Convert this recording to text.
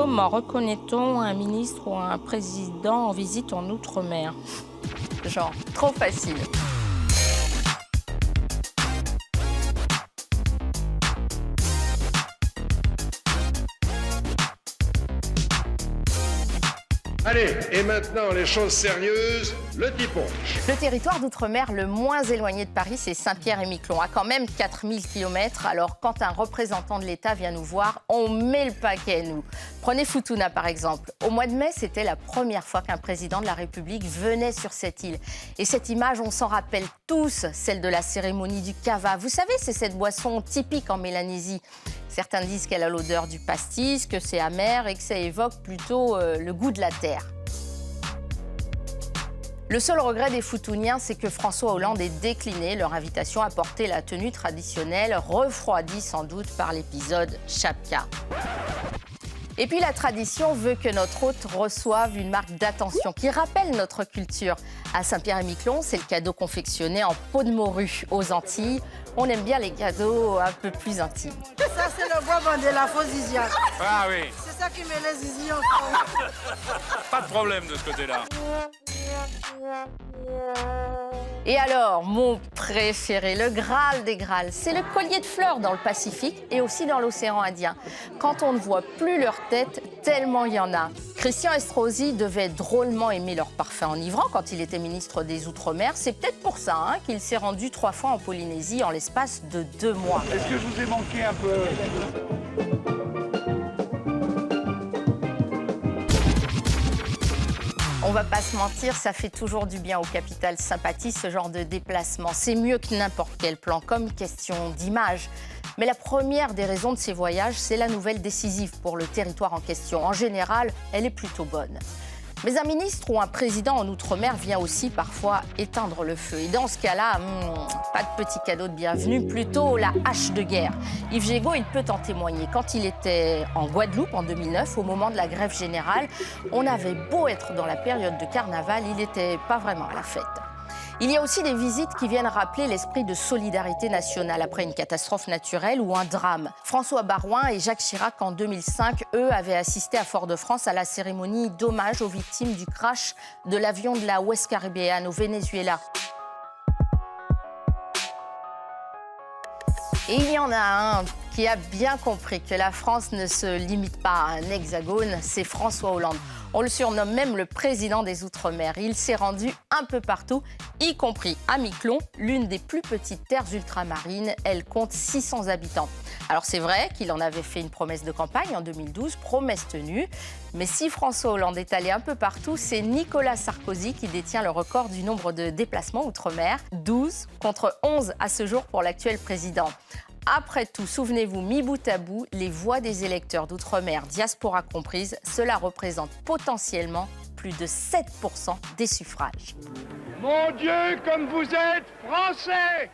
Comment reconnaît-on un ministre ou un président en visite en Outre-mer? Genre, trop facile. Allez, et maintenant, les choses sérieuses, le Tiponche. Le territoire d'outre-mer le moins éloigné de Paris, c'est Saint-Pierre-et-Miquelon, à quand même 4000 km. Alors, quand un représentant de l'État vient nous voir, on met le paquet, nous. Prenez Futuna, par exemple. Au mois de mai, c'était la première fois qu'un président de la République venait sur cette île. Et cette image, on s'en rappelle tous, celle de la cérémonie du kava. Vous savez, c'est cette boisson typique en Mélanésie. Certains disent qu'elle a l'odeur du pastis, que c'est amer et que ça évoque plutôt le goût de la terre. Le seul regret des Futuniens, c'est que François Hollande ait décliné leur invitation à porter la tenue traditionnelle, refroidie sans doute par l'épisode Chapka. Et puis la tradition veut que notre hôte reçoive une marque d'attention qui rappelle notre culture. À Saint-Pierre-et-Miquelon, c'est le cadeau confectionné en peau de morue. Aux Antilles, on aime bien les cadeaux un peu plus intimes. Ça, c'est le bois de la fausse Ziziane. Ah oui, C'est ça qui met les zizi en pas de problème de ce côté-là. Et alors, mon préféré, le Graal des Graals, c'est le collier de fleurs dans le Pacifique et aussi dans l'océan Indien. Quand on ne voit plus leur tête, tellement il y en a. Christian Estrosi devait drôlement aimer leur parfum enivrant quand il était ministre des Outre-mer. C'est peut-être pour ça qu'il s'est rendu 3 fois en Polynésie en l'espace de 2 mois. Est-ce que je vous ai manqué un peu? On va pas se mentir, ça fait toujours du bien aux capitales sympathies, ce genre de déplacement. C'est mieux que n'importe quel plan, comme question d'image. Mais la première des raisons de ces voyages, c'est la nouvelle décisive pour le territoire en question. En général, elle est plutôt bonne. Mais un ministre ou un président en Outre-mer vient aussi parfois éteindre le feu. Et dans ce cas-là, pas de petit cadeau de bienvenue, plutôt la hache de guerre. Yves Gégaud, il peut en témoigner. Quand il était en Guadeloupe en 2009, au moment de la grève générale, on avait beau être dans la période de carnaval, il n'était pas vraiment à la fête. Il y a aussi des visites qui viennent rappeler l'esprit de solidarité nationale après une catastrophe naturelle ou un drame. François Baroin et Jacques Chirac, en 2005, eux, avaient assisté à Fort-de-France à la cérémonie d'hommage aux victimes du crash de l'avion de la West Caribbean au Venezuela. Et il y en a un qui a bien compris que la France ne se limite pas à un hexagone, c'est François Hollande. On le surnomme même le président des Outre-mer. Il s'est rendu un peu partout, y compris à Miquelon, l'une des plus petites terres ultramarines. Elle compte 600 habitants. Alors c'est vrai qu'il en avait fait une promesse de campagne en 2012, promesse tenue. Mais si François Hollande est allé un peu partout, c'est Nicolas Sarkozy qui détient le record du nombre de déplacements outre-mer. 12 contre 11 à ce jour pour l'actuel président. Après tout, souvenez-vous, mis bout à bout, les voix des électeurs d'outre-mer, diaspora comprise, cela représente potentiellement plus de 7% des suffrages. Mon Dieu, comme vous êtes français!